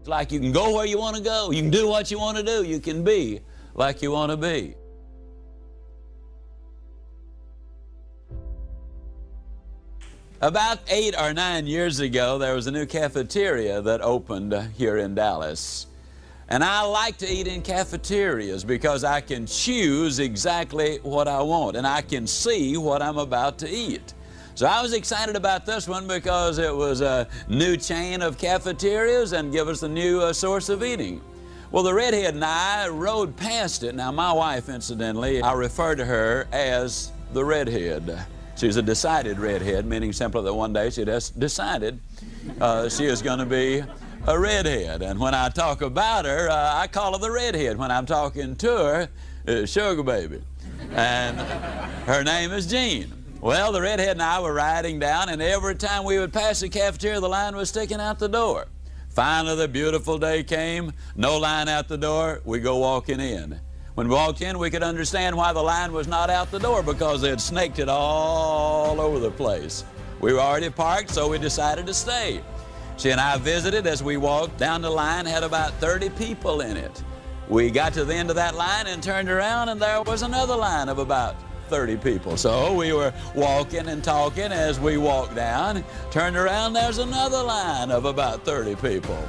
It's like you can go where you want to go. You can do what you want to do. You can be like you want to be. About 8 or 9 years ago, there was a new cafeteria that opened here in Dallas. And I like to eat in cafeterias because I can choose exactly what I want and I can see what I'm about to eat. So I was excited about this one because it was a new chain of cafeterias and give us a new source of eating. Well, the redhead and I rode past it. Now, my wife, incidentally, I refer to her as the redhead. She's a decided redhead, meaning simply that one day she just decided she is going to be a redhead. And when I talk about her, I call her the redhead. When I'm talking to her, it's Sugar Baby. And her name is Jean. Well, the redhead and I were riding down, and every time we would pass the cafeteria, the line was sticking out the door. Finally, the beautiful day came, no line out the door, we go walking in. When we walked in, we could understand why the line was not out the door, because they had snaked it all over the place. We were already parked, so we decided to stay. She and I visited as we walked down the line, had about 30 people in it. We got to the end of that line and turned around, and there was another line of about 30 people. So we were walking and talking as we walked down, turned around, there's another line of about 30 people.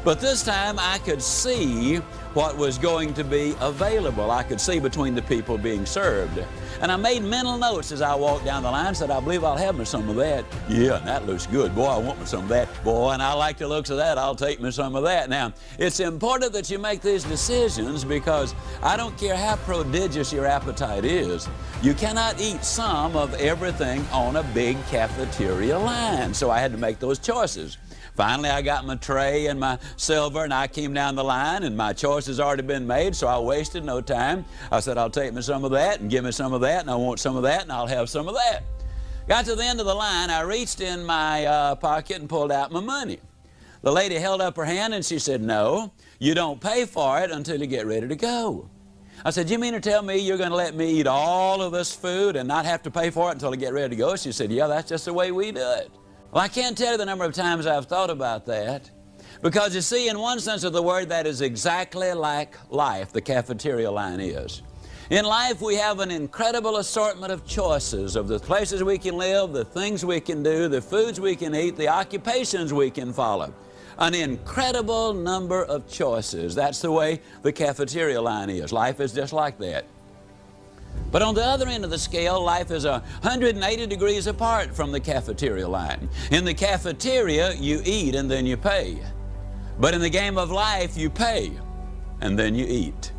But this time I could see what was going to be available. I could see between the people being served. And I made mental notes as I walked down the line, said, I believe I'll have me some of that. Yeah, and that looks good. Boy, I want me some of that. Boy, and I like the looks of that. I'll take me some of that. Now, it's important that you make these decisions because I don't care how prodigious your appetite is, you cannot eat some of everything on a big cafeteria line. So I had to make those choices. Finally, I got my tray and my silver, and I came down the line, and my choice has already been made, so I wasted no time. I said, I'll take me some of that, and give me some of that, and I want some of that, and I'll have some of that. Got to the end of the line, I reached in my pocket and pulled out my money. The lady held up her hand, and she said, no, you don't pay for it until you get ready to go. I said, you mean to tell me you're going to let me eat all of this food and not have to pay for it until I get ready to go? She said, yeah, that's just the way we do it. Well, I can't tell you the number of times I've thought about that, because you see, in one sense of the word, that is exactly like life, the cafeteria line is. In life, we have an incredible assortment of choices of the places we can live, the things we can do, the foods we can eat, the occupations we can follow. An incredible number of choices. That's the way the cafeteria line is. Life is just like that. But on the other end of the scale, life is 180 degrees apart from the cafeteria line. In the cafeteria, you eat and then you pay. But in the game of life, you pay and then you eat.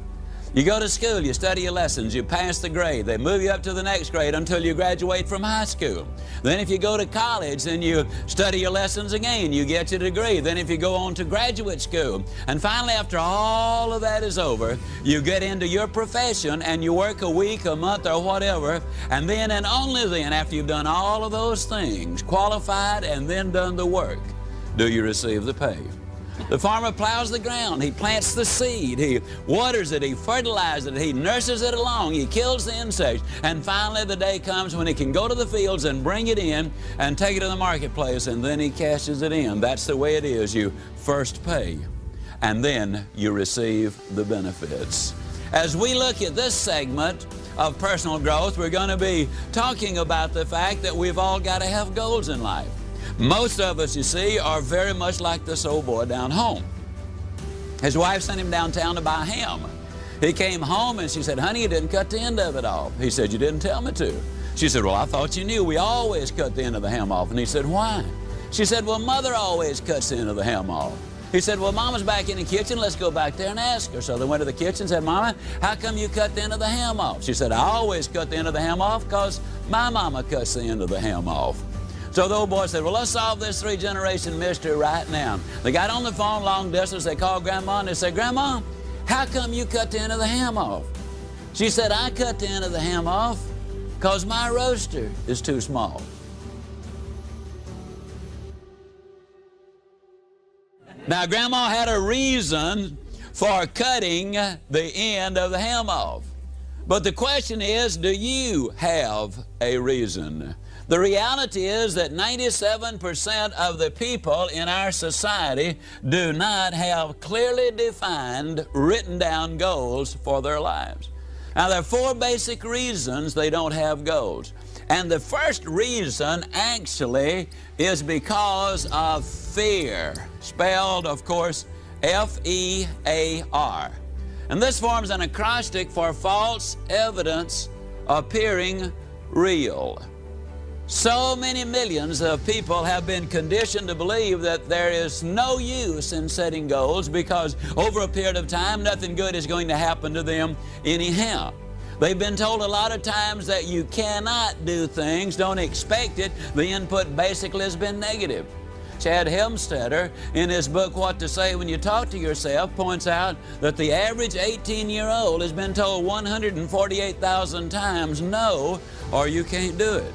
You go to school, you study your lessons, you pass the grade, they move you up to the next grade until you graduate from high school. Then if you go to college, then you study your lessons again, you get your degree. Then if you go on to graduate school, and finally after all of that is over, you get into your profession and you work a week, a month, or whatever, and then and only then, after you've done all of those things, qualified and then done the work, do you receive the pay. The farmer plows the ground, he plants the seed, he waters it, he fertilizes it, he nurses it along, he kills the insects, and finally the day comes when he can go to the fields and bring it in and take it to the marketplace, and then he cashes it in. That's the way it is. You first pay, and then you receive the benefits. As we look at this segment of personal growth, we're going to be talking about the fact that we've all got to have goals in life. Most of us, you see, are very much like this old boy down home. His wife sent him downtown to buy ham. He came home and she said, honey, you didn't cut the end of it off. He said, you didn't tell me to. She said, well, I thought you knew. We always cut the end of the ham off. And he said, why? She said, well, Mother always cuts the end of the ham off. He said, well, Mama's back in the kitchen. Let's go back there and ask her. So they went to the kitchen and said, Mama, how come you cut the end of the ham off? She said, I always cut the end of the ham off because my mama cuts the end of the ham off. So the old boy said, well, let's solve this 3-generation mystery right now. They got on the phone long distance. They called Grandma and they said, Grandma, how come you cut the end of the ham off? She said, I cut the end of the ham off because my roaster is too small. Now, Grandma had a reason for cutting the end of the ham off. But the question is, do you have a reason? The reality is that 97% of the people in our society do not have clearly defined, written down goals for their lives. Now, there are four basic reasons they don't have goals. And the first reason actually is because of fear, spelled, of course, F-E-A-R. And this forms an acrostic for false evidence appearing real. So many millions of people have been conditioned to believe that there is no use in setting goals because over a period of time, nothing good is going to happen to them anyhow. They've been told a lot of times that you cannot do things, don't expect it. The input basically has been negative. Chad Helmstetter, in his book, What to Say When You Talk to Yourself, points out that the average 18-year-old has been told 148,000 times no, or you can't do it.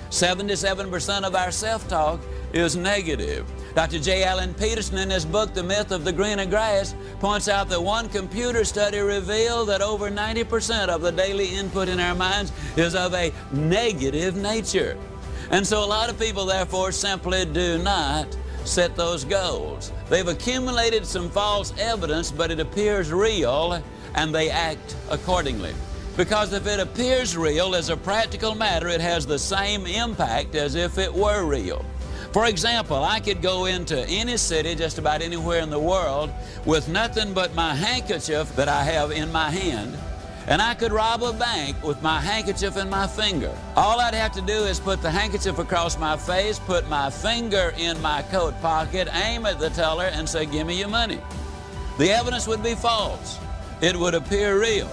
77% of our self-talk is negative. Dr. J. Allen Peterson, in his book, The Myth of the Greener Grass, points out that one computer study revealed that over 90% of the daily input in our minds is of a negative nature. And so a lot of people, therefore, simply do not set those goals. They've accumulated some false evidence, but it appears real, and they act accordingly. Because if it appears real, as a practical matter, it has the same impact as if it were real. For example, I could go into any city, just about anywhere in the world, with nothing but my handkerchief that I have in my hand, and I could rob a bank with my handkerchief in my finger. All I'd have to do is put the handkerchief across my face, put my finger in my coat pocket, aim at the teller, and say, "Give me your money." The evidence would be false. It would appear real.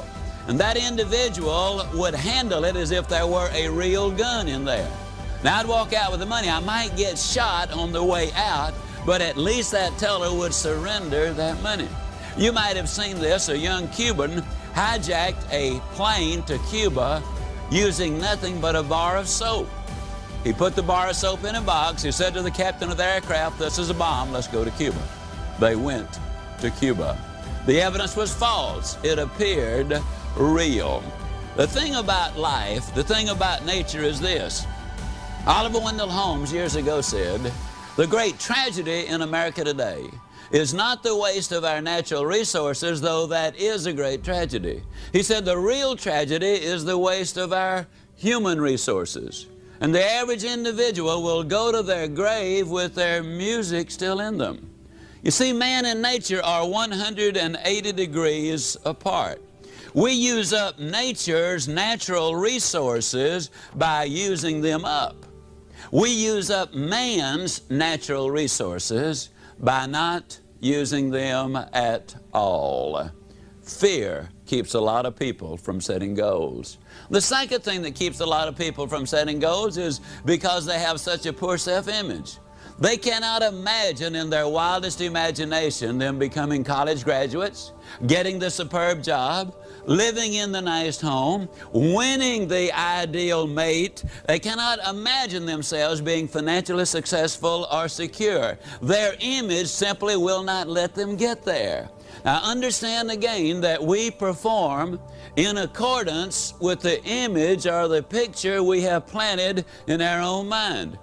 And that individual would handle it as if there were a real gun in there. Now, I'd walk out with the money. I might get shot on the way out, but at least that teller would surrender that money. You might have seen this. A young Cuban hijacked a plane to Cuba using nothing but a bar of soap. He put the bar of soap in a box. He said to the captain of the aircraft, "This is a bomb. Let's go to Cuba." They went to Cuba. The evidence was false. It appeared real. The thing about life, the thing about nature is this. Oliver Wendell Holmes years ago said, "The great tragedy in America today is not the waste of our natural resources, though that is a great tragedy." He said the real tragedy is the waste of our human resources. And the average individual will go to their grave with their music still in them. You see, man and nature are 180 degrees apart. We use up nature's natural resources by using them up. We use up man's natural resources by not using them at all. Fear keeps a lot of people from setting goals. The second thing that keeps a lot of people from setting goals is because they have such a poor self-image. They cannot imagine in their wildest imagination them becoming college graduates, getting the superb job, living in the nice home, winning the ideal mate. They cannot imagine themselves being financially successful or secure. Their image simply will not let them get there. Now understand again that we perform in accordance with the image or the picture we have planted in our own mind.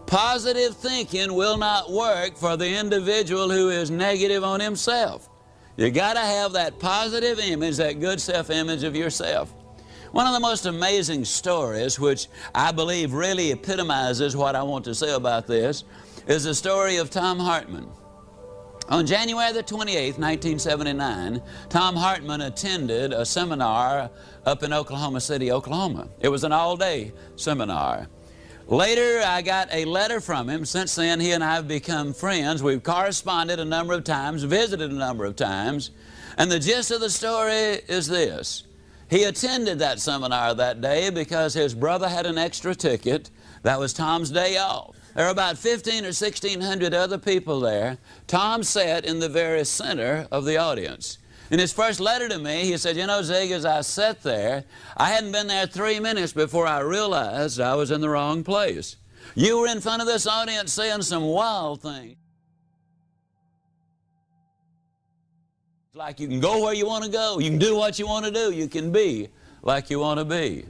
Positive thinking will not work for the individual who is negative on himself. You got to have that positive image, that good self-image of yourself. One of the most amazing stories, which I believe really epitomizes what I want to say about this, is the story of Tom Hartman. On January the 28th, 1979, Tom Hartman attended a seminar up in Oklahoma City, Oklahoma. It was an all-day seminar. Later, I got a letter from him. Since then, he and I have become friends. We've corresponded a number of times, visited a number of times. And the gist of the story is this. He attended that seminar that day because his brother had an extra ticket. That was Tom's day off. There were about 1,500 or 1,600 other people there. Tom sat in the very center of the audience. In his first letter to me, he said, "You know, Zig, as I sat there, I hadn't been there 3 minutes before I realized I was in the wrong place. You were in front of this audience saying some wild things. Like you can go where you want to go. You can do what you want to do. You can be like you want to be."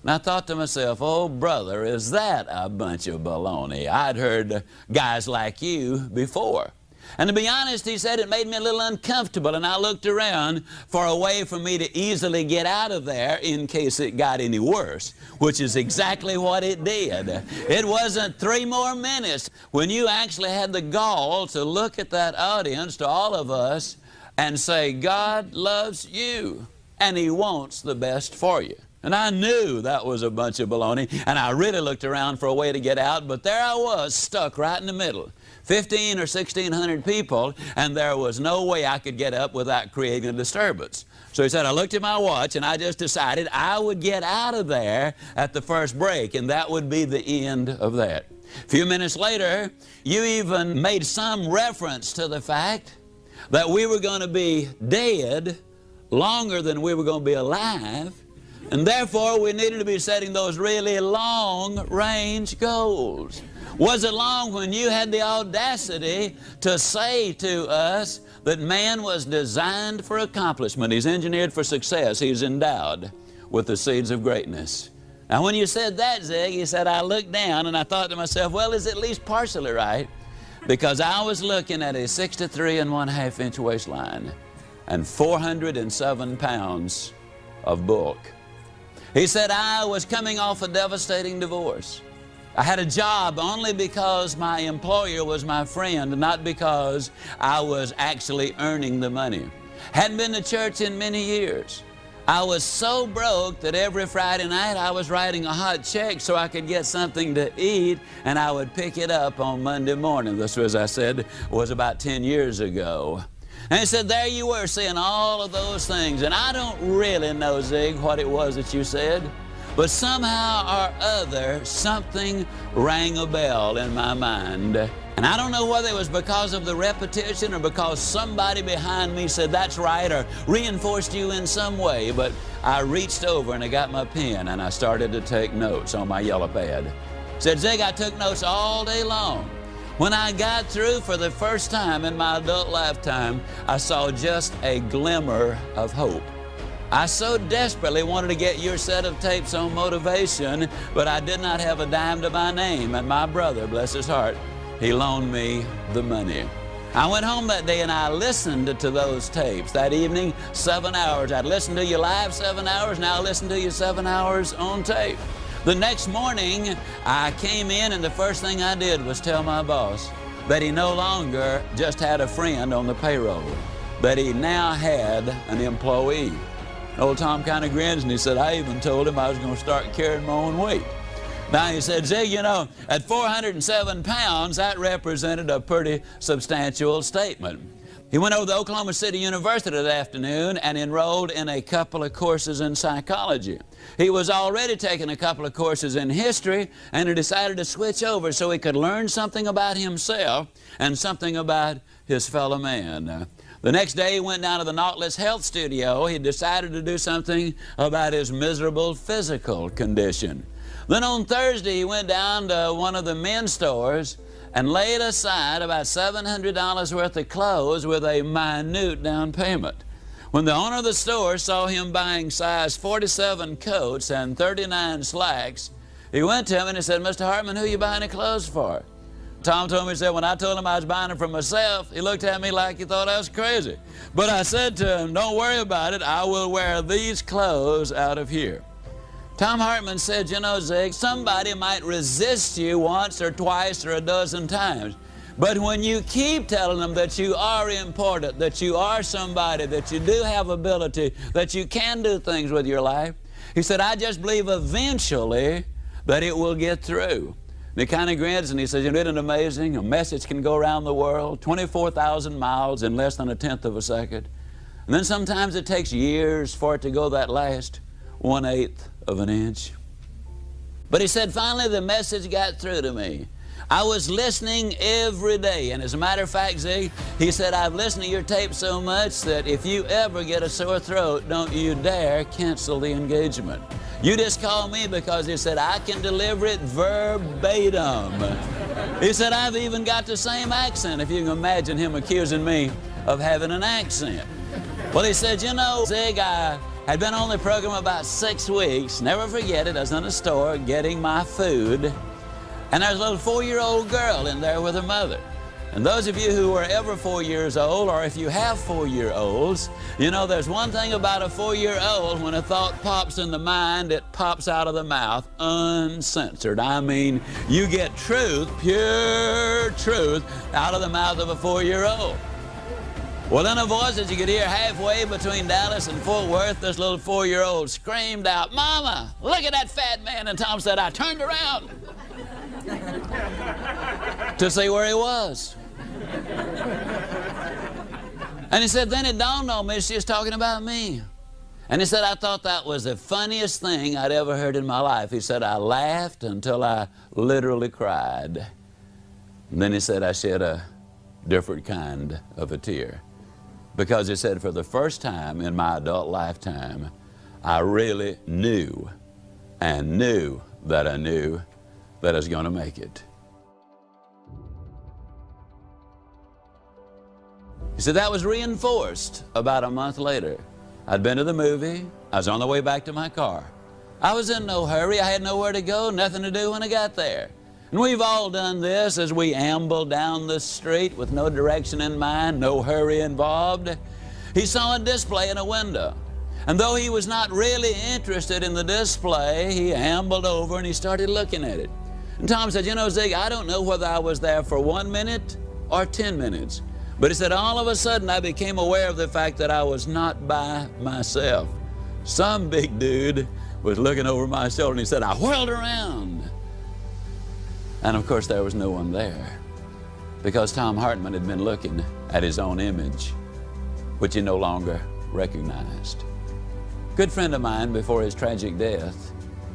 And I thought to myself, oh, brother, is that a bunch of baloney? I'd heard guys like you before. And to be honest, he said, it made me a little uncomfortable, and I looked around for a way for me to easily get out of there in case it got any worse, which is exactly what it did. It wasn't 3 more minutes when you actually had the gall to look at that audience, to all of us, and say, God loves you, and He wants the best for you. And I knew that was a bunch of baloney, and I really looked around for a way to get out, but there I was, stuck right in the middle. 1,500 or 1,600 people, and there was no way I could get up without creating a disturbance. So he said, I looked at my watch, and I just decided I would get out of there at the first break, and that would be the end of that. A few minutes later, you even made some reference to the fact that we were going to be dead longer than we were going to be alive, and therefore we needed to be setting those really long-range goals. Was it long when you had the audacity to say to us that man was designed for accomplishment? He's engineered for success. He's endowed with the seeds of greatness. Now, when you said that, Zig, he said, I looked down and I thought to myself, well, it's at least partially right, because I was looking at a 63 1/2 inch waistline and 407 pounds of bulk. He said, I was coming off a devastating divorce. I had a job only because my employer was my friend, not because I was actually earning the money. Hadn't been to church in many years. I was so broke that every Friday night I was writing a hot check so I could get something to eat, and I would pick it up on Monday morning. This, as I said, was about 10 years ago. And he said, there you were saying all of those things, and I don't really know, Zig, what it was that you said. But somehow or other, something rang a bell in my mind. And I don't know whether it was because of the repetition or because somebody behind me said, that's right, or reinforced you in some way. But I reached over and I got my pen and I started to take notes on my yellow pad. Said, Zig, I took notes all day long. When I got through for the first time in my adult lifetime, I saw just a glimmer of hope. I so desperately wanted to get your set of tapes on motivation, but I did not have a dime to my name, and my brother, bless his heart, he loaned me the money. I went home that day and I listened to those tapes. That evening, 7 hours. I'd listen to you live 7 hours, now I listen to you 7 hours on tape. The next morning, I came in and the first thing I did was tell my boss that he no longer just had a friend on the payroll, that he now had an employee. Old Tom kind of grins and he said, I even told him I was going to start carrying my own weight. Now he said, Zig, you know, at 407 pounds, that represented a pretty substantial statement. He went over to Oklahoma City University that afternoon and enrolled in a couple of courses in psychology. He was already taking a couple of courses in history, and he decided to switch over so he could learn something about himself and something about his fellow man. The next day he went down to the Nautilus Health Studio. He decided to do something about his miserable physical condition. Then on Thursday he went down to one of the men's stores and laid aside about $700 worth of clothes with a minute down payment. When the owner of the store saw him buying size 47 coats and 39 slacks, he went to him and he said, Mr. Hartman, who are you buying the clothes for? Tom told me, he said, when I told him I was buying them for myself, he looked at me like he thought I was crazy. But I said to him, don't worry about it, I will wear these clothes out of here. Tom Hartman said, you know, Zig, somebody might resist you once or twice or a dozen times. But when you keep telling them that you are important, that you are somebody, that you do have ability, that you can do things with your life, he said, I just believe eventually that it will get through. And he kind of grins and he says, isn't it amazing? A message can go around the world, 24,000 miles in less than a tenth of a second. And then sometimes it takes years for it to go that last 1/8 of an inch. But he said, finally the message got through to me. I was listening every day, and as a matter of fact, Zig, he said, I've listened to your tape so much that if you ever get a sore throat, don't you dare cancel the engagement. You just call me, because he said, I can deliver it verbatim. He said, I've even got the same accent, if you can imagine him accusing me of having an accent. Well, he said, you know, Zig, I Had been on the program about 6 weeks. Never forget it. I was in a store getting my food, and there was a little 4-year-old girl in there with her mother. And those of you who are ever 4 years old, or if you have 4-year-olds, you know there's one thing about a 4-year-old: when a thought pops in the mind, it pops out of the mouth uncensored. I mean, you get truth, pure truth, out of the mouth of a 4-year-old. Well, then a voice that you could hear halfway between Dallas and Fort Worth, this little 4-year-old screamed out, "Mama, look at that fat man." And Tom said, I turned around to see where he was. And he said, then it dawned on me she was talking about me. And he said, I thought that was the funniest thing I'd ever heard in my life. He said, I laughed until I literally cried. And then he said, I shed a different kind of a tear. Because he said, for the first time in my adult lifetime, I really knew and knew that I knew that I was going to make it. He said that was reinforced about a month later. I'd been to the movie. I was on the way back to my car. I was in no hurry. I had nowhere to go, nothing to do when I got there. And we've all done this as we amble down the street with no direction in mind, no hurry involved. He saw a display in a window. And though he was not really interested in the display, he ambled over and he started looking at it. And Tom said, you know, Zig, I don't know whether I was there for 1 minute or 10 minutes. But he said, all of a sudden I became aware of the fact that I was not by myself. Some big dude was looking over my shoulder, and he said, I whirled around. And of course there was no one there, because Tom Hartman had been looking at his own image, which he no longer recognized. Good friend of mine before his tragic death,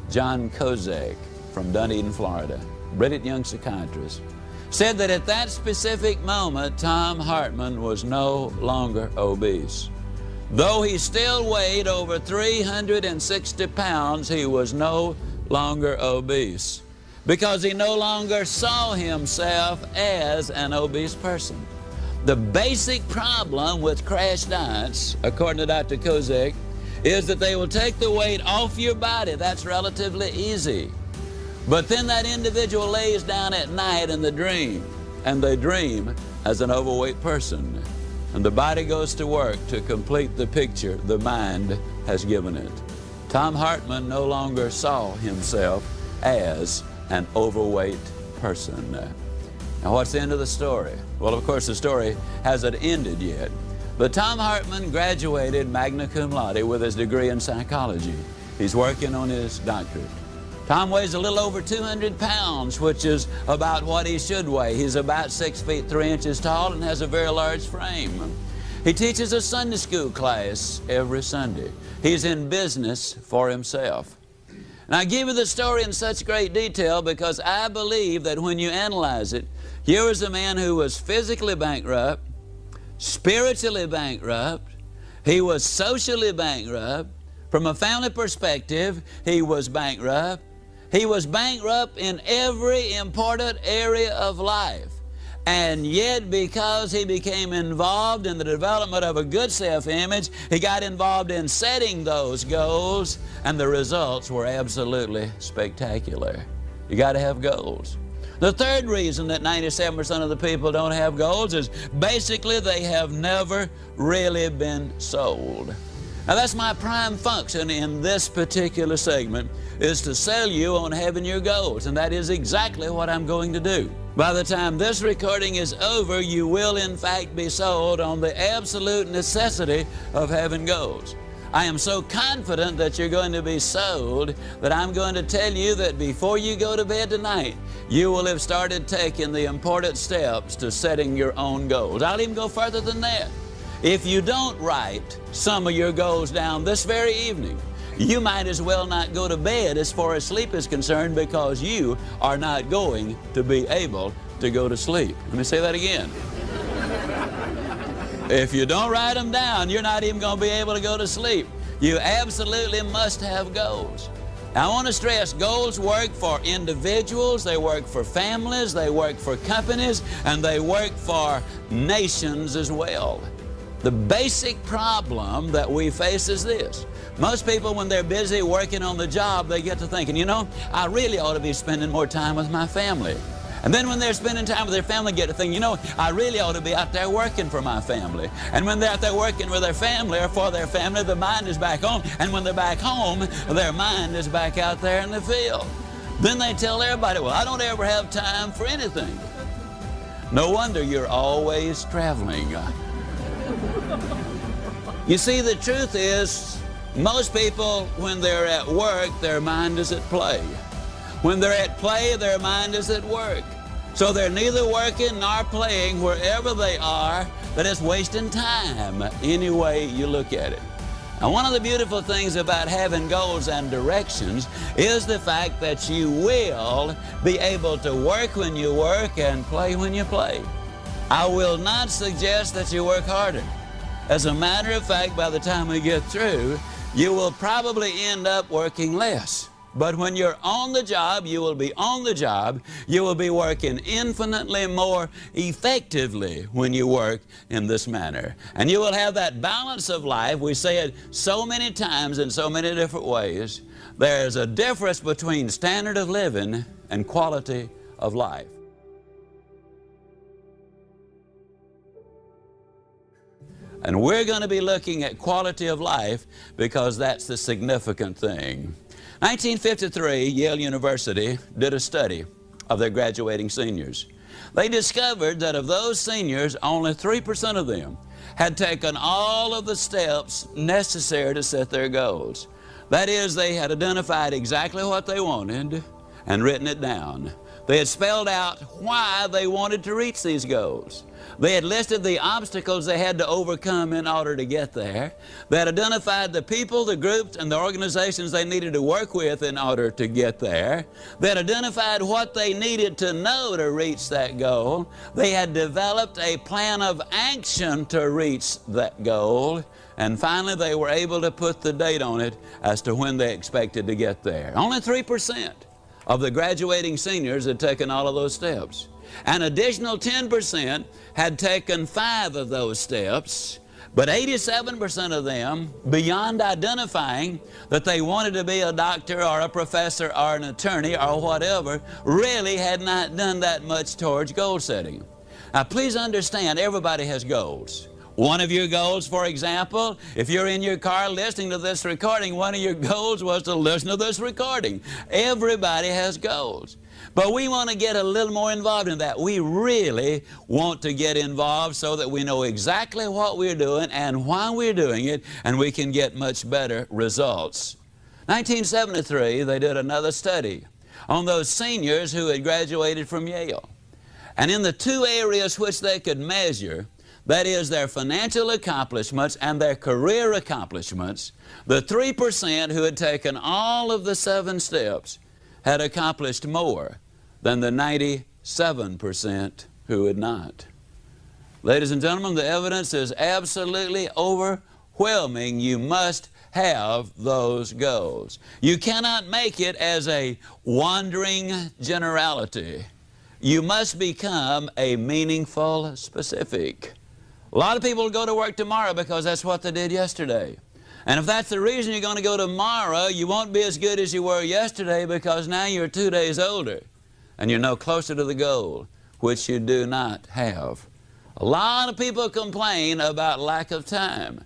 John Kozak from Dunedin, Florida, brilliant young psychiatrist, said that at that specific moment, Tom Hartman was no longer obese. Though he still weighed over 360 pounds, he was no longer obese, because he no longer saw himself as an obese person. The basic problem with crash diets, according to Dr. Kozak, is that they will take the weight off your body. That's relatively easy. But then that individual lays down at night in the dream, and they dream as an overweight person. And the body goes to work to complete the picture the mind has given it. Tom Hartman no longer saw himself as an overweight person. Now, what's the end of the story? Well, of course, the story hasn't ended yet. But Tom Hartman graduated magna cum laude with his degree in psychology. He's working on his doctorate. Tom weighs a little over 200 pounds, which is about what he should weigh. He's about 6 feet 3 inches tall and has a very large frame. He teaches a Sunday school class every Sunday. He's in business for himself. And I give you the story in such great detail because I believe that when you analyze it, here was a man who was physically bankrupt, spiritually bankrupt, he was socially bankrupt. From a family perspective, he was bankrupt. He was bankrupt in every important area of life. And yet, because he became involved in the development of a good self-image, he got involved in setting those goals, and the results were absolutely spectacular. You got to have goals. The third reason that 97% of the people don't have goals is basically they have never really been sold. Now, that's my prime function in this particular segment, is to sell you on having your goals, and that is exactly what I'm going to do. By the time this recording is over, you will in fact be sold on the absolute necessity of having goals. I am so confident that you're going to be sold that I'm going to tell you that before you go to bed tonight, you will have started taking the important steps to setting your own goals. I'll even go further than that. If you don't write some of your goals down this very evening, you might as well not go to bed as far as sleep is concerned, because you are not going to be able to go to sleep. Let me say that again. If you don't write them down, you're not even going to be able to go to sleep. You absolutely must have goals. Now, I want to stress, goals work for individuals, they work for families, they work for companies, and they work for nations as well. The basic problem that we face is this. Most people, when they're busy working on the job, they get to thinking, you know, I really ought to be spending more time with my family. And then when they're spending time with their family, get to think, you know, I really ought to be out there working for my family. And when they're out there working with their family or for their family, the mind is back home. And when they're back home, their mind is back out there in the field. Then they tell everybody, well, I don't ever have time for anything. No wonder you're always traveling. You see, the truth is, most people, when they're at work, their mind is at play. When they're at play, their mind is at work. So they're neither working nor playing wherever they are, but it's wasting time any way you look at it. And one of the beautiful things about having goals and directions is the fact that you will be able to work when you work and play when you play. I will not suggest that you work harder. As a matter of fact, by the time we get through, you will probably end up working less. But when you're on the job, you will be on the job. You will be working infinitely more effectively when you work in this manner. And you will have that balance of life. We say it so many times in so many different ways. There's a difference between standard of living and quality of life. And we're going to be looking at quality of life because that's the significant thing. 1953, Yale University did a study of their graduating seniors. They discovered that of those seniors, only 3% of them had taken all of the steps necessary to set their goals. That is, they had identified exactly what they wanted and written it down. They had spelled out why they wanted to reach these goals. They had listed the obstacles they had to overcome in order to get there. They had identified the people, the groups, and the organizations they needed to work with in order to get there. They had identified what they needed to know to reach that goal. They had developed a plan of action to reach that goal. And finally, they were able to put the date on it as to when they expected to get there. Only 3% of the graduating seniors had taken all of those steps. An additional 10% had taken 5 of those steps, but 87% of them, beyond identifying that they wanted to be a doctor or a professor or an attorney or whatever, really had not done that much towards goal setting. Now, please understand, everybody has goals. One of your goals, for example, if you're in your car listening to this recording, one of your goals was to listen to this recording. Everybody has goals. But we want to get a little more involved in that. We really want to get involved so that we know exactly what we're doing and why we're doing it, and we can get much better results. 1973, they did another study on those seniors who had graduated from Yale. And in the 2 areas which they could measure, that is their financial accomplishments and their career accomplishments, the 3% who had taken all of the 7 steps had accomplished more than the 97% who had not. Ladies and gentlemen, the evidence is absolutely overwhelming. You must have those goals. You cannot make it as a wandering generality. You must become a meaningful specific. A lot of people go to work tomorrow because that's what they did yesterday. And if that's the reason you're going to go tomorrow, you won't be as good as you were yesterday because now you're 2 days older and you're no closer to the goal, which you do not have. A lot of people complain about lack of time.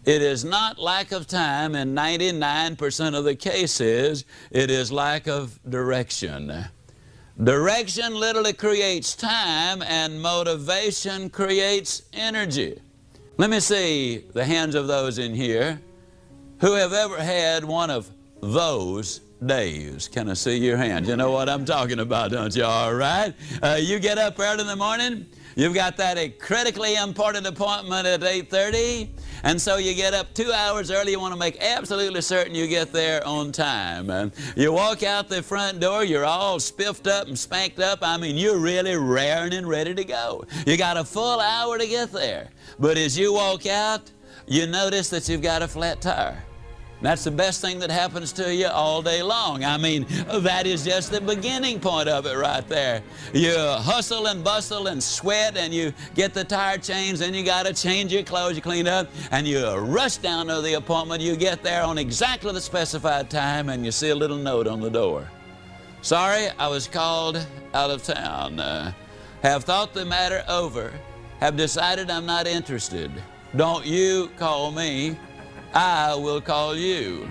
It is not lack of time in 99% of the cases. It is lack of direction. Direction literally creates time, and motivation creates energy. Let me see the hands of those in here who have ever had one of those days. Can I see your hand? You know what I'm talking about, don't you? All right. You get up early in the morning. You've got that critically important appointment at 8:30. And so you get up 2 hours early. You want to make absolutely certain you get there on time. And you walk out the front door. You're all spiffed up and spanked up. I mean, you're really raring and ready to go. You got a full hour to get there. But as you walk out, you notice that you've got a flat tire. That's the best thing that happens to you all day long. I mean, that is just the beginning point of it right there. You hustle and bustle and sweat, and you get the tire changed, and you got to change your clothes, you clean up, and you rush down to the appointment. You get there on exactly the specified time, and you see a little note on the door. Sorry, I was called out of town. Have thought the matter over. Have decided I'm not interested. Don't you call me. I will call you.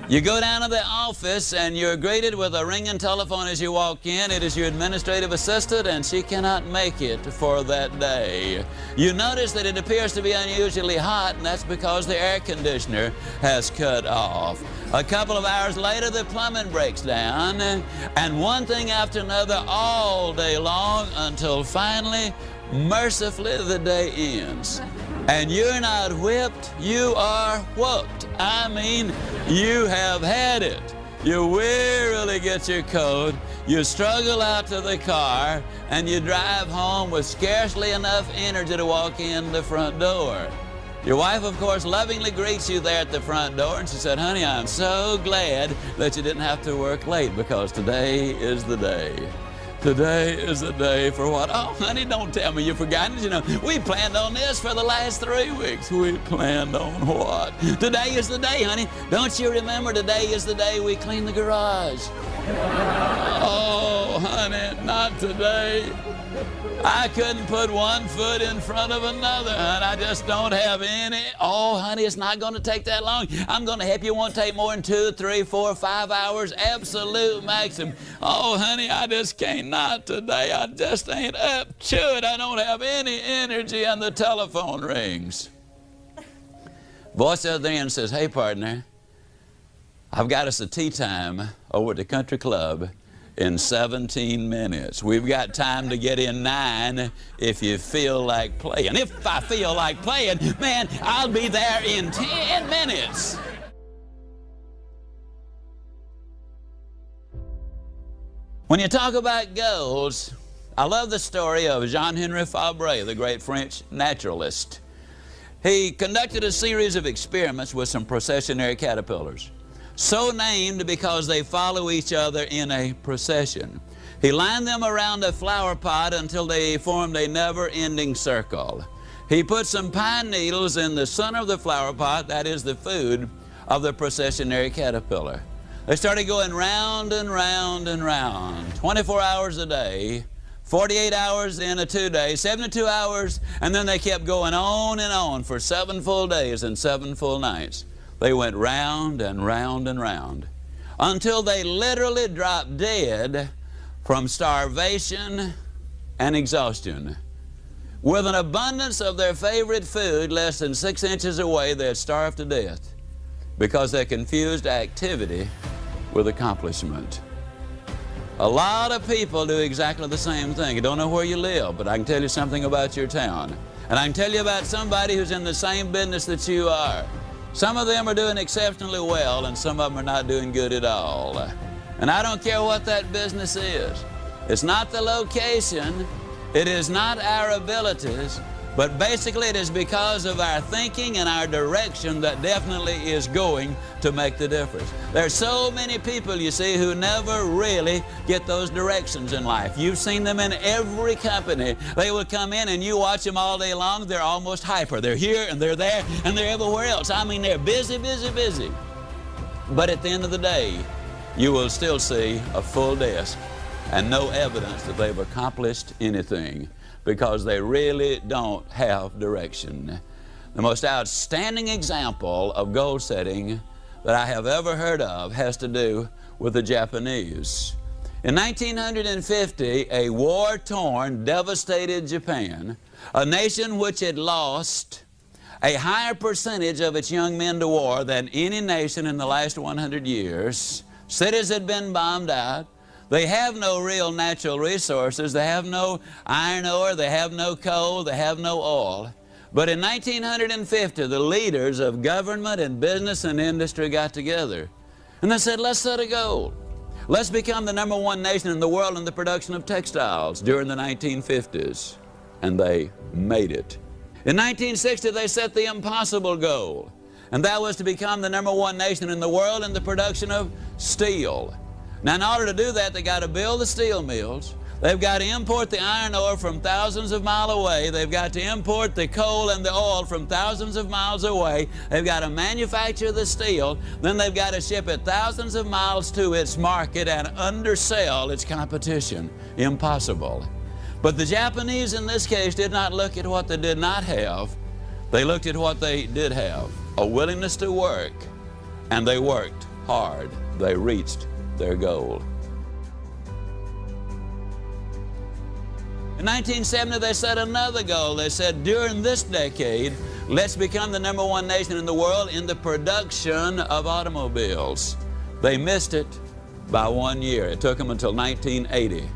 You go down to the office and you're greeted with a ringing telephone as you walk in. It is your administrative assistant, and she cannot make it for that day. You notice that it appears to be unusually hot, and that's because the air conditioner has cut off. A couple of hours later, the plumbing breaks down, and one thing after another all day long until finally, mercifully, the day ends. And you're not whipped, you are whooped. I mean, you have had it. You wearily get your coat, you struggle out to the car, and you drive home with scarcely enough energy to walk in the front door. Your wife, of course, lovingly greets you there at the front door, and she said, honey, I'm so glad that you didn't have to work late, because today is the day. Today is the day for what? Oh, honey, don't tell me you've forgotten. You know, we planned on this for the last 3 weeks. We planned on what? Today is the day, honey. Don't you remember today is the day we clean the garage? Oh, honey, not today. I couldn't put one foot in front of another, honey. I just don't have any. Oh, honey, it's not going to take that long. I'm going to help you. It won't take more than 2, 3, 4, 5 hours. Absolute maximum. Oh, honey, I just can't. Not today. I just ain't up to it. I don't have any energy, and the telephone rings. Voice at the other end says, hey, partner, I've got us a tea time over at the country club in 17 minutes. We've got time to get in 9 if you feel like playing. If I feel like playing, man, I'll be there in 10 minutes. When you talk about goals, I love the story of Jean-Henri Fabre, the great French naturalist. He conducted a series of experiments with some processionary caterpillars, so named because they follow each other in a procession. He lined them around a flower pot until they formed a never-ending circle. He put some pine needles in the center of the flower pot, that is the food of the processionary caterpillar. They started going round and round and round, 24 hours a day, 48 hours in a 2 days, 72 hours, and then they kept going on and on for 7 full days and 7 full nights. They went round and round and round until they literally dropped dead from starvation and exhaustion. With an abundance of their favorite food less than 6 inches away, they had starved to death because they confused activity with accomplishment. A lot of people do exactly the same thing. You don't know where you live, but I can tell you something about your town. And I can tell you about somebody who's in the same business that you are. Some of them are doing exceptionally well, and some of them are not doing good at all. And I don't care what that business is. It's not the location, it is not our abilities, but basically it is because of our thinking and our direction that definitely is going to make the difference. There's so many people, you see, who never really get those directions in life. You've seen them in every company. They will come in and you watch them all day long. They're almost hyper. They're here and they're there and they're everywhere else. I mean, they're busy, busy, busy. But at the end of the day, you will still see a full desk and no evidence that they've accomplished anything, because they really don't have direction. The most outstanding example of goal setting that I have ever heard of has to do with the Japanese. In 1950, a war-torn, devastated Japan, a nation which had lost a higher percentage of its young men to war than any nation in the last 100 years, cities had been bombed out. They have no real natural resources. They have no iron ore. They have no coal. They have no oil. But in 1950, the leaders of government and business and industry got together. And they said, let's set a goal. Let's become the #1 nation in the world in the production of textiles during the 1950s. And they made it. In 1960, they set the impossible goal. and that was to become the #1 nation in the world in the production of steel. Now, in order to do that, they got to build the steel mills. They've got to import the iron ore from thousands of miles away. They've got to import the coal and the oil from thousands of miles away. They've got to manufacture the steel. Then they've got to ship it thousands of miles to its market and undersell its competition. Impossible. But the Japanese in this case did not look at what they did not have. They looked at what they did have, a willingness to work, and they worked hard. They reached their goal. In 1970, they set another goal. They said, during this decade, let's become the #1 nation in the world in the production of automobiles. They missed it by 1 year. It took them until 1980,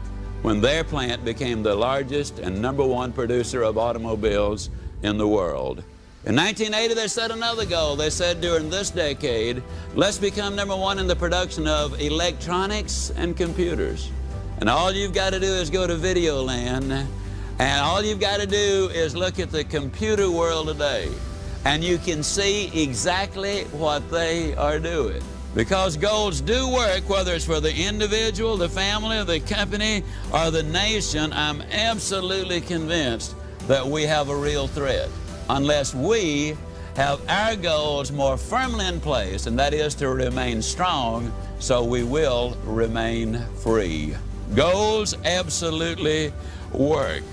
when their plant became the largest and #1 producer of automobiles in the world. In 1980, they set another goal. They said, during this decade, let's become #1 in the production of electronics and computers. And all you've got to do is go to Videoland, and all you've got to do is look at the computer world today, and you can see exactly what they are doing. Because goals do work, whether it's for the individual, the family, the company, or the nation. I'm absolutely convinced that we have a real threat unless we have our goals more firmly in place, and that is to remain strong so we will remain free. Goals absolutely work.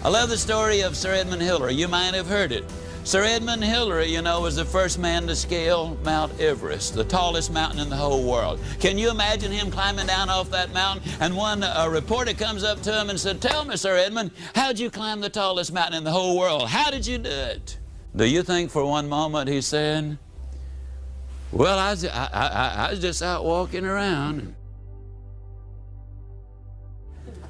I love the story of Sir Edmund Hillary. You might have heard it. Sir Edmund Hillary, you know, was the first man to scale Mount Everest, the tallest mountain in the whole world. Can you imagine him climbing down off that mountain? And one reporter comes up to him and said, "Tell me, Sir Edmund, how'd you climb the tallest mountain in the whole world? How did you do it?" Do you think for one moment he said, "Well, I was just out walking around"?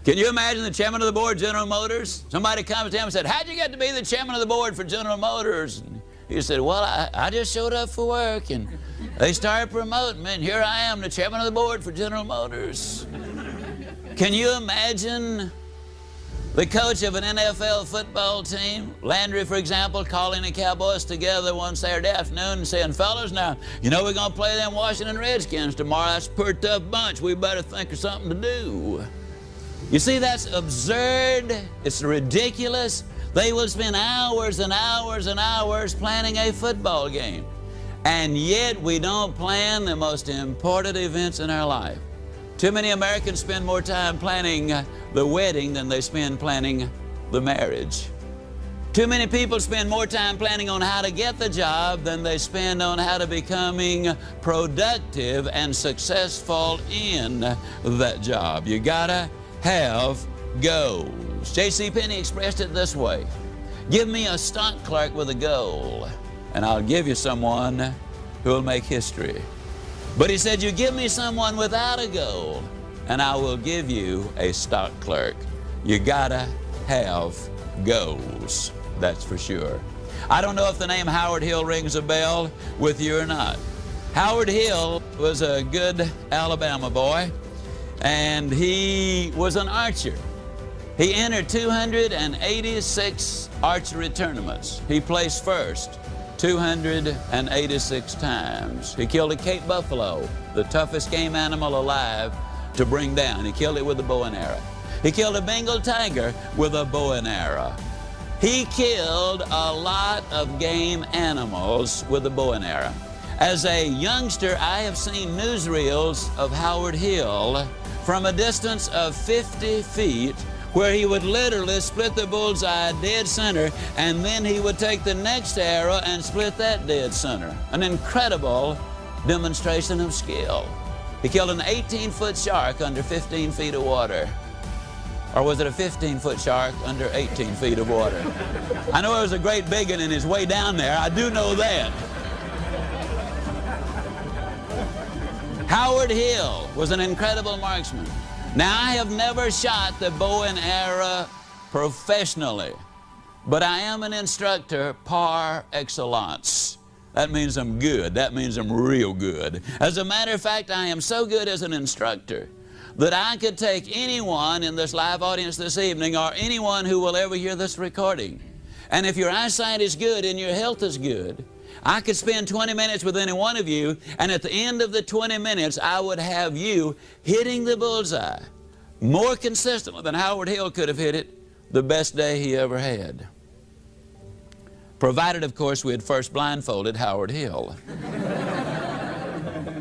Can you imagine the chairman of the board, General Motors? Somebody comes to him and said, "How'd you get to be the chairman of the board for General Motors?" And he said, "Well, I just showed up for work, and they started promoting me, and here I am, the chairman of the board for General Motors." Can you imagine the coach of an NFL football team, Landry, for example, calling the Cowboys together one Saturday afternoon and saying, "Fellas, now, you know we're going to play them Washington Redskins tomorrow. That's a pretty tough bunch. We better think of something to do." You see, that's absurd. It's ridiculous. They will spend hours and hours and hours planning a football game. And yet we don't plan the most important events in our life. Too many Americans spend more time planning the wedding than they spend planning the marriage. Too many people spend more time planning on how to get the job than they spend on how to becoming productive and successful in that job. You gotta have goals. J.C. Penney expressed it this way: "Give me a stock clerk with a goal, and I'll give you someone who will make history." But he said, "You give me someone without a goal, and I will give you a stock clerk." You gotta have goals, that's for sure. I don't know if the name Howard Hill rings a bell with you or not. Howard Hill was a good Alabama boy, and he was an archer. He entered 286 archery tournaments. He placed first 286 times. He killed a Cape buffalo, the toughest game animal alive to bring down. He killed it with a bow and arrow. He killed a Bengal tiger with a bow and arrow. He killed a lot of game animals with a bow and arrow. As a youngster, I have seen newsreels of Howard Hill from a distance of 50 feet, where he would literally split the bullseye dead center, and then he would take the next arrow and split that dead center. An incredible demonstration of skill. He killed an 18-foot shark under 15 feet of water. Or was it a 15-foot shark under 18 feet of water? I know it was a great big one in his way down there. I do know that. Howard Hill was an incredible marksman. Now, I have never shot the bow and arrow professionally, but I am an instructor par excellence. That means I'm good. That means I'm real good. As a matter of fact, I am so good as an instructor that I could take anyone in this live audience this evening, or anyone who will ever hear this recording, and if your eyesight is good and your health is good, I could spend 20 minutes with any one of you, and at the end of the 20 minutes, I would have you hitting the bullseye more consistently than Howard Hill could have hit it the best day he ever had. Provided, of course, we had first blindfolded Howard Hill.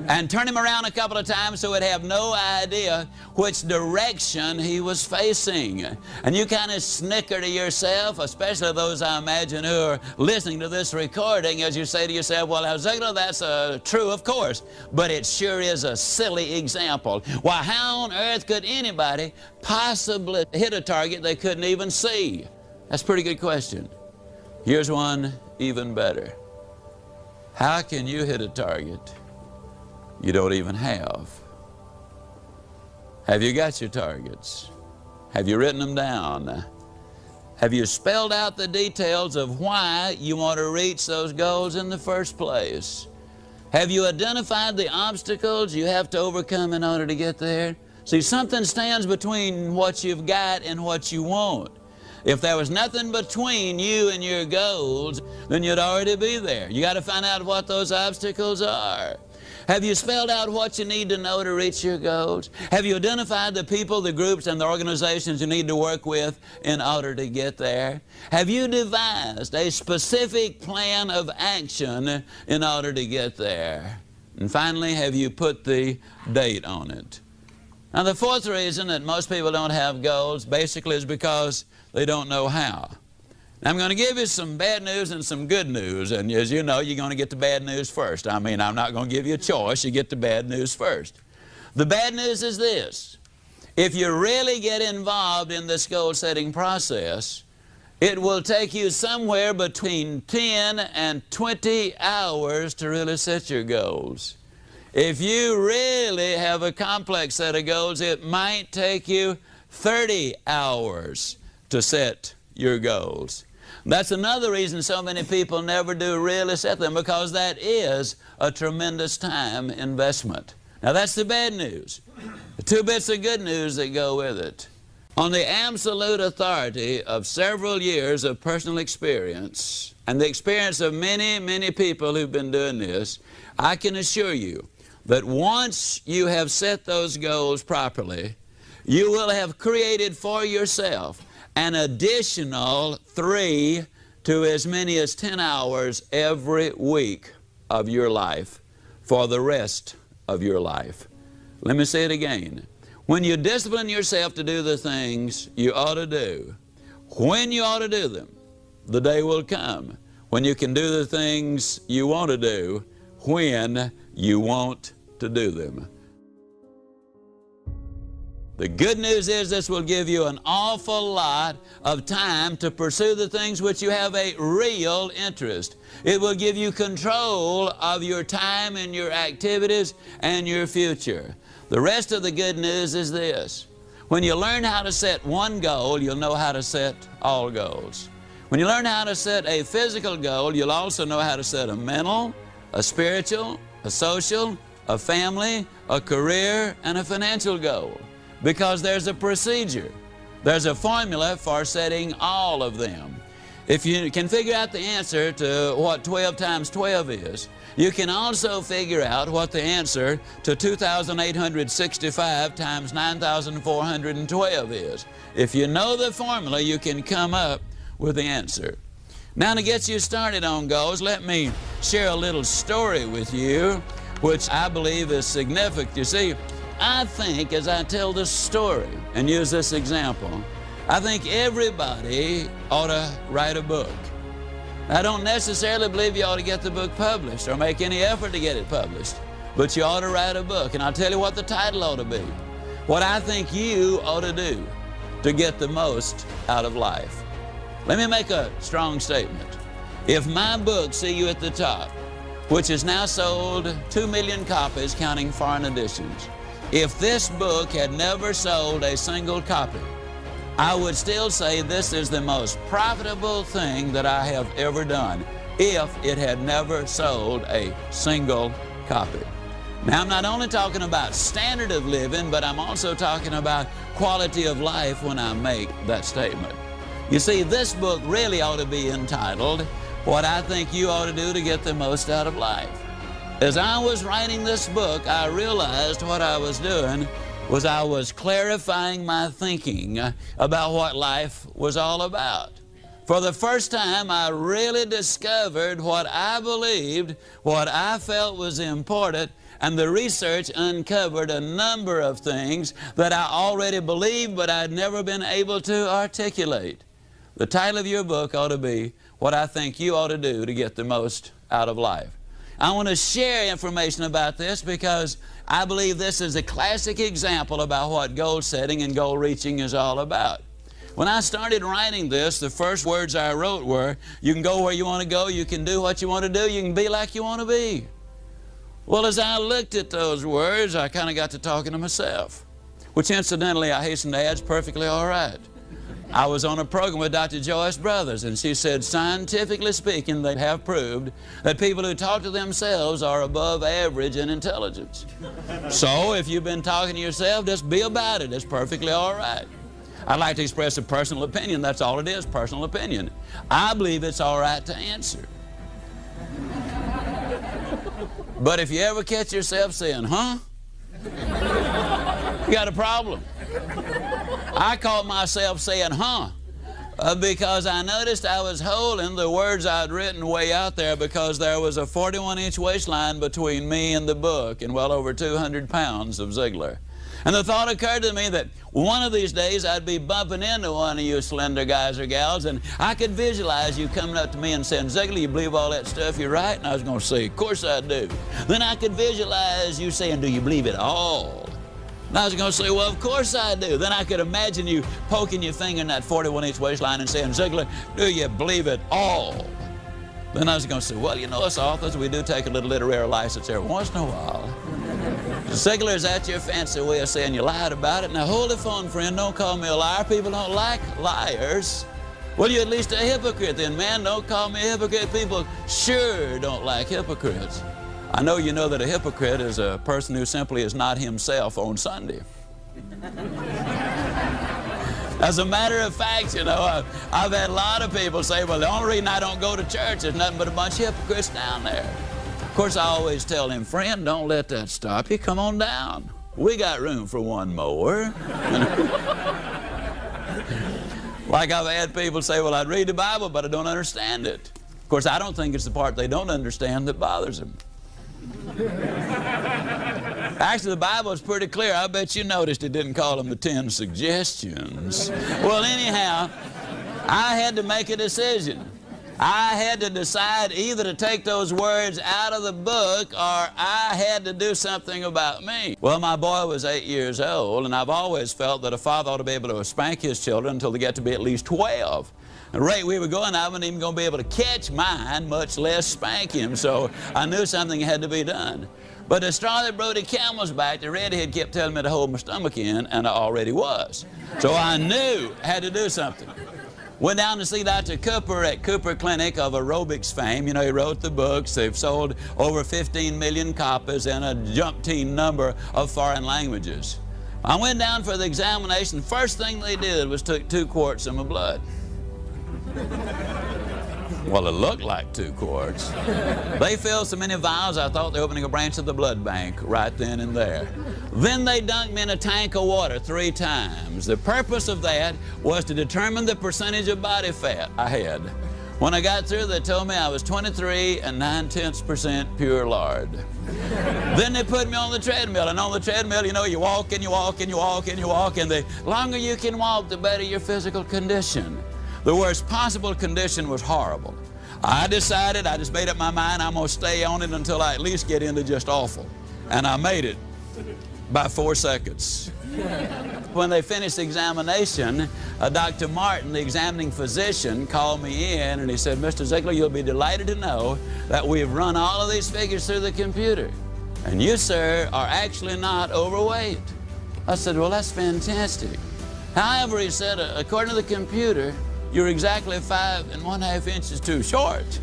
And turn him around a couple of times so he'd have no idea which direction he was facing. And you kind of snicker to yourself, especially those I imagine who are listening to this recording, as you say to yourself, well, Ziglar, that's true, of course, but it sure is a silly example. Why, how on earth could anybody possibly hit a target they couldn't even see? That's a pretty good question. Here's one even better. How can you hit a target you don't even have? Have you got your targets? Have you written them down? Have you spelled out the details of why you want to reach those goals in the first place? Have you identified the obstacles you have to overcome in order to get there? See, something stands between what you've got and what you want. If there was nothing between you and your goals, then you'd already be there. You got to find out what those obstacles are. Have you spelled out what you need to know to reach your goals? Have you identified the people, the groups, and the organizations you need to work with in order to get there? Have you devised a specific plan of action in order to get there? And finally, have you put the date on it? Now, the fourth reason that most people don't have goals basically is because they don't know how. Now, I'm going to give you some bad news and some good news, and as you know, you're going to get the bad news first. I mean, I'm not going to give you a choice. You get the bad news first. The bad news is this. If you really get involved in this goal-setting process, it will take you somewhere between 10 and 20 hours to really set your goals. If you really have a complex set of goals, it might take you 30 hours to set your goals. That's another reason so many people never do really set them, because that is a tremendous time investment. Now, that's the bad news. The two bits of good news that go with it. On the absolute authority of several years of personal experience and the experience of many, many people who've been doing this, I can assure you that once you have set those goals properly, you will have created for yourself an additional 3 to as many as 10 hours every week of your life for the rest of your life. Let me say it again. When you discipline yourself to do the things you ought to do, when you ought to do them, the day will come when you can do the things you want to do when you want to do them. The good news is this will give you an awful lot of time to pursue the things which you have a real interest. It will give you control of your time and your activities and your future. The rest of the good news is this. When you learn how to set one goal, you'll know how to set all goals. When you learn how to set a physical goal, you'll also know how to set a mental, a spiritual, a social, a family, a career, and a financial goal. Because there's a procedure. There's a formula for setting all of them. If you can figure out the answer to what 12 times 12 is, you can also figure out what the answer to 2,865 times 9,412 is. If you know the formula, you can come up with the answer. Now, to get you started on goals, let me share a little story with you, which I believe is significant. You see, I think as I tell this story and use this example, I think everybody ought to write a book. I don't necessarily believe you ought to get the book published or make any effort to get it published, but you ought to write a book. And I'll tell you what the title ought to be. What I think you ought to do to get the most out of life. Let me make a strong statement. If my book, See You at the Top, which has now sold 2 million copies counting foreign editions, if this book had never sold a single copy, I would still say this is the most profitable thing that I have ever done, if it had never sold a single copy. Now, I'm not only talking about standard of living, but I'm also talking about quality of life when I make that statement. You see, this book really ought to be entitled, what I think you ought to do to get the most out of life. As I was writing this book, I realized what I was doing was I was clarifying my thinking about what life was all about. For the first time, I really discovered what I believed, what I felt was important, and the research uncovered a number of things that I already believed, but I'd never been able to articulate. The title of your book ought to be, What I Think You Ought to Do to Get the Most Out of Life. I want to share information about this because I believe this is a classic example about what goal setting and goal reaching is all about. When I started writing this, the first words I wrote were, you can go where you want to go, you can do what you want to do, you can be like you want to be. Well, as I looked at those words, I kind of got to talking to myself, which incidentally, I hasten to add, is perfectly all right. I was on a program with Dr. Joyce Brothers, and she said, scientifically speaking, they have proved that people who talk to themselves are above average in intelligence. So if you've been talking to yourself, just be about it. It's perfectly all right. I'd like to express a personal opinion. That's all it is, personal opinion. I believe it's all right to answer. But if you ever catch yourself saying, huh? You got a problem. I caught myself saying, huh, because I noticed I was holding the words I'd written way out there because there was a 41-inch waistline between me and the book and well over 200 pounds of Ziegler. And the thought occurred to me that one of these days I'd be bumping into one of you slender guys or gals, and I could visualize you coming up to me and saying, Ziegler, you believe all that stuff you write? And I was going to say, of course I do. Then I could visualize you saying, do you believe it all? And I was going to say, well, of course I do. Then I could imagine you poking your finger in that 41-inch waistline and saying, Ziegler, do you believe it all? Then I was going to say, well, you know, us authors, we do take a little literary license every once in a while. Ziegler, is that your fancy way of saying you lied about it? Now hold the phone, friend. Don't call me a liar. People don't like liars. Well, you're at least a hypocrite then, man. Don't call me a hypocrite. People sure don't like hypocrites. I know you know that a hypocrite is a person who simply is not himself on Sunday. As a matter of fact, you know, I've had a lot of people say, well, the only reason I don't go to church is nothing but a bunch of hypocrites down there. Of course, I always tell him, friend, don't let that stop you. Come on down. We got room for one more. Like I've had people say, well, I'd read the Bible, but I don't understand it. Of course, I don't think it's the part they don't understand that bothers them. Actually, the Bible is pretty clear. I bet you noticed it didn't call them the 10 suggestions. Well, anyhow, I had to make a decision. I had to decide either to take those words out of the book or I had to do something about me. Well, my boy was 8 years old, and I've always felt that a father ought to be able to spank his children until they get to be at least 12. The rate we were going, I wasn't even going to be able to catch mine, much less spank him, so I knew something had to be done. But the straw that broke the camel's back, the redhead kept telling me to hold my stomach in, and I already was. So I knew I had to do something. Went down to see Dr. Cooper at Cooper Clinic of aerobics fame. You know, he wrote the books. They've sold over 15 million copies in a jumpteen number of foreign languages. I went down for the examination. The first thing they did was took 2 quarts of my blood. Well, it looked like 2 quarts. They filled so many vials, I thought they were opening a branch of the blood bank right then and there. Then they dunked me in a tank of water 3 times. The purpose of that was to determine the percentage of body fat I had. When I got through, they told me I was 23 9/10% pure lard. Then they put me on the treadmill, and on the treadmill, you know, you walk and you walk and you walk and you walk, and the longer you can walk, the better your physical condition. The worst possible condition was horrible. I decided, I just made up my mind, I'm going to stay on it until I at least get into just awful. And I made it by 4 seconds. When they finished the examination, Dr. Martin, the examining physician, called me in and he said, Mr. Ziegler, you'll be delighted to know that we've run all of these figures through the computer. And you, sir, are actually not overweight. I said, well, that's fantastic. However, he said, according to the computer, you're exactly 5 1/2 inches too short.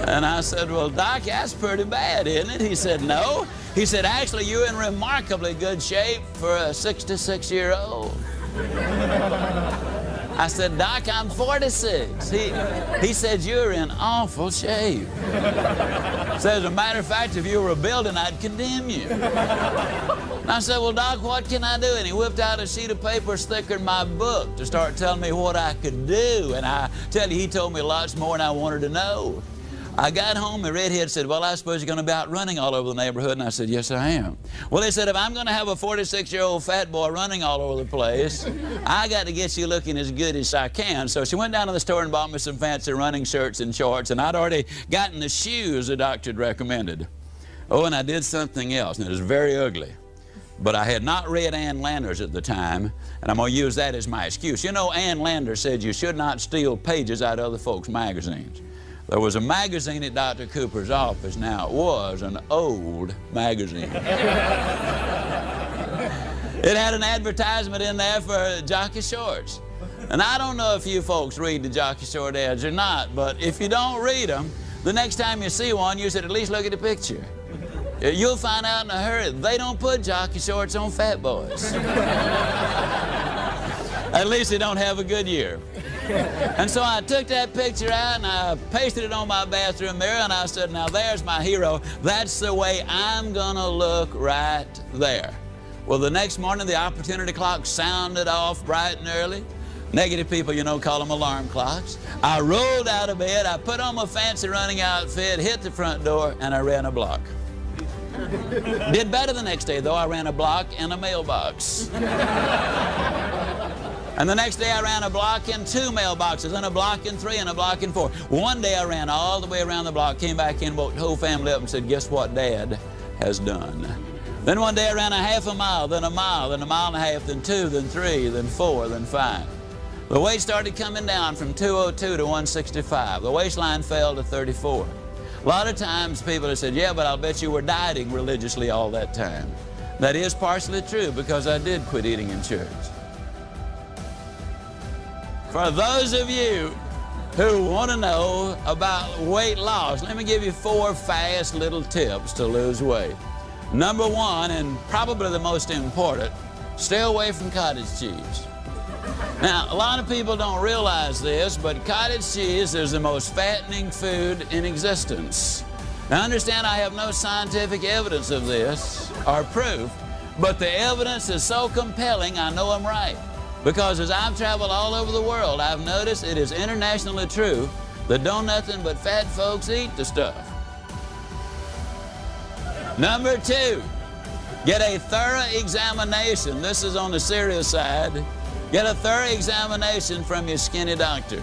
And I said, well, Doc, that's pretty bad, isn't it? He said, no. He said, actually, you're in remarkably good shape for a 66-year-old. I said, Doc, I'm 46. He said, you're in awful shape. Said, as a matter of fact, if you were a building, I'd condemn you. And I said, well, Doc, what can I do? And he whipped out a sheet of paper thicker than my book to start telling me what I could do. And I tell you, he told me lots more than I wanted to know. I got home, the redhead said, well, I suppose you're going to be out running all over the neighborhood. And I said, yes, I am. Well, he said, if I'm going to have a 46-year-old fat boy running all over the place, I got to get you looking as good as I can. So she went down to the store and bought me some fancy running shirts and shorts, and I'd already gotten the shoes the doctor had recommended. Oh, and I did something else, and it was very ugly. But I had not read Ann Landers at the time, and I'm going to use that as my excuse. You know, Ann Landers said you should not steal pages out of other folks' magazines. There was a magazine at Dr. Cooper's office. Now, it was an old magazine. It had an advertisement in there for jockey shorts. And I don't know if you folks read the jockey short ads or not, but if you don't read them, the next time you see one, you should at least look at the picture. You'll find out in a hurry they don't put jockey shorts on fat boys. At least they don't have a good year. And so I took that picture out and I pasted it on my bathroom mirror, and I said, now there's my hero. That's the way I'm gonna look right there. Well, the next morning the opportunity clock sounded off bright and early. Negative people, you know, call them alarm clocks. I rolled out of bed, I put on my fancy running outfit, hit the front door, and I ran a block. Did better the next day, though. I ran a block and a mailbox. And the next day I ran a block and 2 mailboxes, and a block and 3, and a block and 4. One day I ran all the way around the block, came back in, woke the whole family up and said, guess what Dad has done? Then one day I ran a half a mile, then a mile, then a mile and a half, then 2, then 3, then 4, then 5. The weight started coming down from 202 to 165. The waistline fell to 34. A lot of times people have said, yeah, but I'll bet you were dieting religiously all that time. That is partially true, because I did quit eating in church. For those of you who want to know about weight loss, let me give you 4 fast little tips to lose weight. Number 1, and probably the most important, stay away from cottage cheese. Now, a lot of people don't realize this, but cottage cheese is the most fattening food in existence. Now, understand, I have no scientific evidence of this or proof, but the evidence is so compelling I know I'm right. Because as I've traveled all over the world, I've noticed it is internationally true that don't nothing but fat folks eat the stuff. Number 2, get a thorough examination. This is on the serious side. Get a thorough examination from your skinny doctor.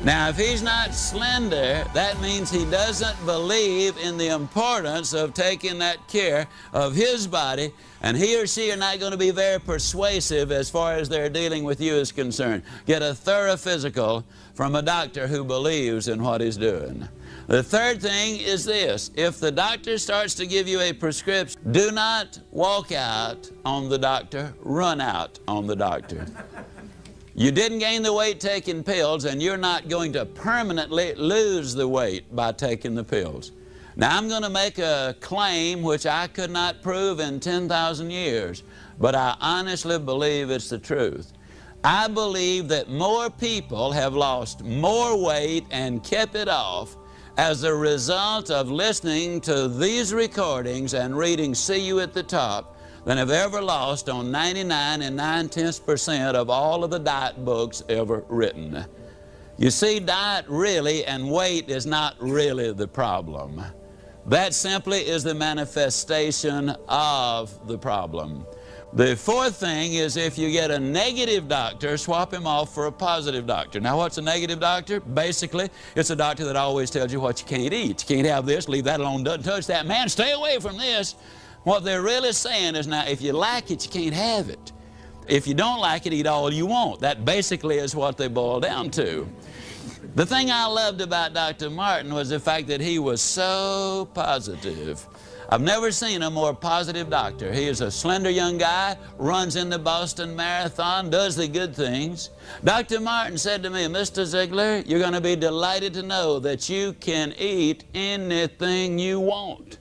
Now, if he's not slender, that means he doesn't believe in the importance of taking that care of his body, and he or she are not going to be very persuasive as far as their dealing with you is concerned. Get a thorough physical from a doctor who believes in what he's doing. The third thing is this: if the doctor starts to give you a prescription, do not walk out on the doctor, run out on the doctor. You didn't gain the weight taking pills, and you're not going to permanently lose the weight by taking the pills. Now, I'm going to make a claim which I could not prove in 10,000 years, but I honestly believe it's the truth. I believe that more people have lost more weight and kept it off as a result of listening to these recordings and reading See You at the Top than have ever lost on 99 9/10% of all of the diet books ever written. You see, diet really and weight is not really the problem. That simply is the manifestation of the problem. The fourth thing is, if you get a negative doctor, swap him off for a positive doctor. Now, what's a negative doctor? Basically, it's a doctor that always tells you what you can't eat. You can't have this, leave that alone, don't touch that. Man, stay away from this. What they're really saying is, now, if you like it, you can't have it. If you don't like it, eat all you want. That basically is what they boil down to. The thing I loved about Dr. Martin was the fact that he was so positive. I've never seen a more positive doctor. He is a slender young guy, runs in the Boston Marathon, does the good things. Dr. Martin said to me, Mr. Ziegler, you're going to be delighted to know that you can eat anything you want.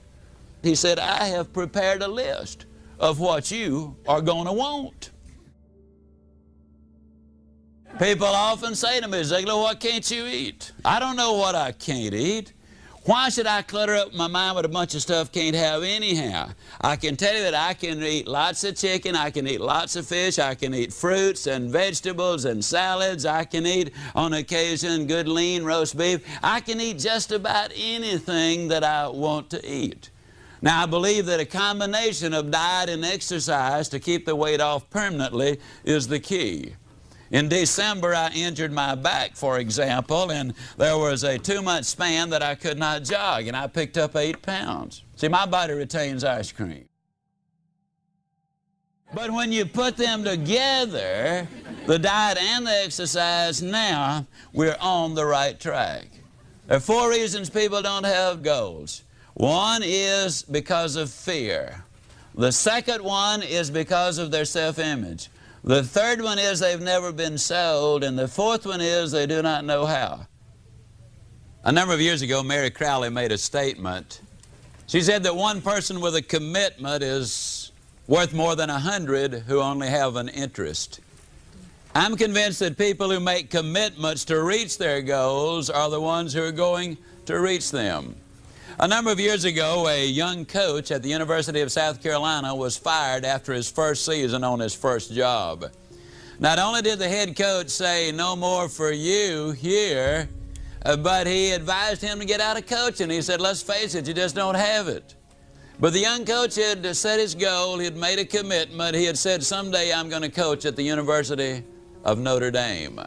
He said, I have prepared a list of what you are going to want. People often say to me, Ziegler, what can't you eat? I don't know what I can't eat. Why should I clutter up my mind with a bunch of stuff can't have anyhow? I can tell you that I can eat lots of chicken, I can eat lots of fish, I can eat fruits and vegetables and salads, I can eat on occasion good lean roast beef. I can eat just about anything that I want to eat. Now I believe that a combination of diet and exercise to keep the weight off permanently is the key. In December, I injured my back, for example, and there was a 2-month span that I could not jog, and I picked up 8 pounds. See, my body retains ice cream. But when you put them together, the diet and the exercise, now we're on the right track. There are 4 reasons people don't have goals. One is because of fear. The second one is because of their self-image. The third one is they've never been sold, and the fourth one is they do not know how. A number of years ago, Mary Crowley made a statement. She said that one person with a commitment is worth more than 100 who only have an interest. I'm convinced that people who make commitments to reach their goals are the ones who are going to reach them. A number of years ago, a young coach at the University of South Carolina was fired after his first season on his first job. Not only did the head coach say, "No more for you here," but he advised him to get out of coaching. He said, "Let's face it, you just don't have it." But the young coach had set his goal, he had made a commitment, he had said, "Someday I'm going to coach at the University of Notre Dame."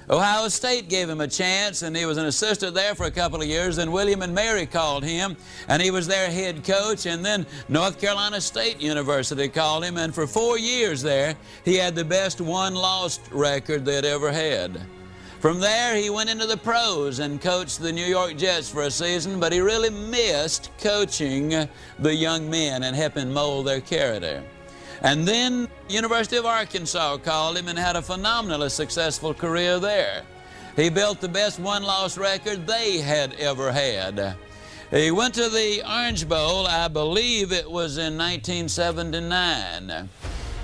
Ohio State gave him a chance, and he was an assistant there for a couple of years. Then William and Mary called him, and he was their head coach. And then North Carolina State University called him, and for 4 years there, he had the best one-loss record they'd ever had. From there, he went into the pros and coached the New York Jets for a season, but he really missed coaching the young men and helping mold their character. And then University of Arkansas called him and had a phenomenally successful career there. He built the best one-loss record they had ever had. He went to the Orange Bowl, I believe it was in 1979.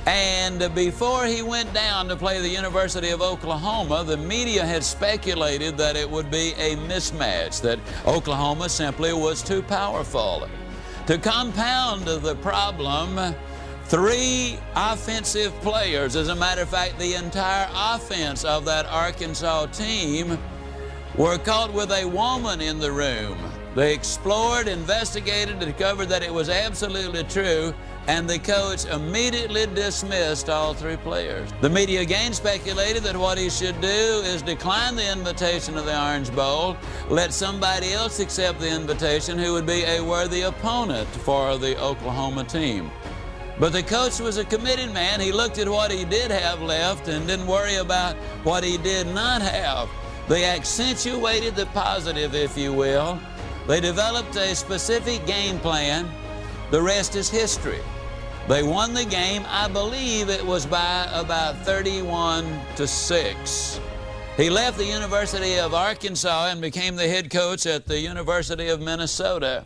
And before he went down to play the University of Oklahoma, the media had speculated that it would be a mismatch, that Oklahoma simply was too powerful. To compound the problem, 3 offensive players, as a matter of fact, the entire offense of that Arkansas team, were caught with a woman in the room. They explored, investigated, discovered that it was absolutely true, and the coach immediately dismissed all 3 players. The media again speculated that what he should do is decline the invitation of the Orange Bowl, let somebody else accept the invitation who would be a worthy opponent for the Oklahoma team. But the coach was a committed man. He looked at what he did have left and didn't worry about what he did not have. They accentuated the positive, if you will. They developed a specific game plan. The rest is history. They won the game. I believe it was by about 31-6. He left the University of Arkansas and became the head coach at the University of Minnesota.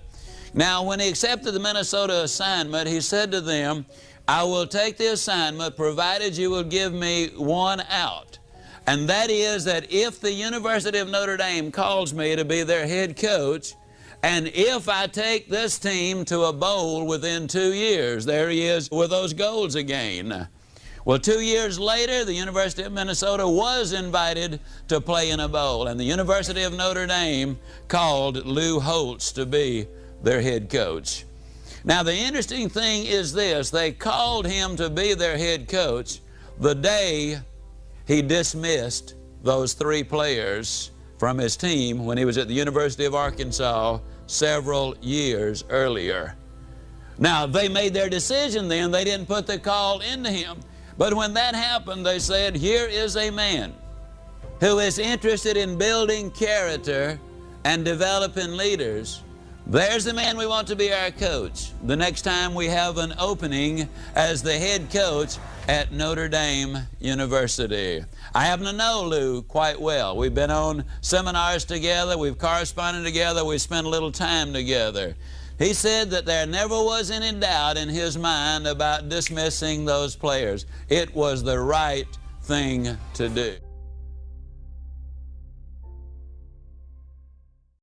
Now, when he accepted the Minnesota assignment, he said to them, "I will take the assignment provided you will give me one out. And that is that if the University of Notre Dame calls me to be their head coach, and if I take this team to a bowl within 2 years," there he is with those goals again. Well, 2 years later, the University of Minnesota was invited to play in a bowl, and the University of Notre Dame called Lou Holtz to be their head coach. Now, the interesting thing is this: they called him to be their head coach the day he dismissed those 3 players from his team when he was at the University of Arkansas several years earlier. Now, they made their decision then. They didn't put the call into him. But when that happened, they said, "Here is a man who is interested in building character and developing leaders. There's the man we want to be our coach the next time we have an opening as the head coach at Notre Dame University." I happen to know Lou quite well. We've been on seminars together, we've corresponded together, we've spent a little time together. He said that there never was any doubt in his mind about dismissing those players. It was the right thing to do.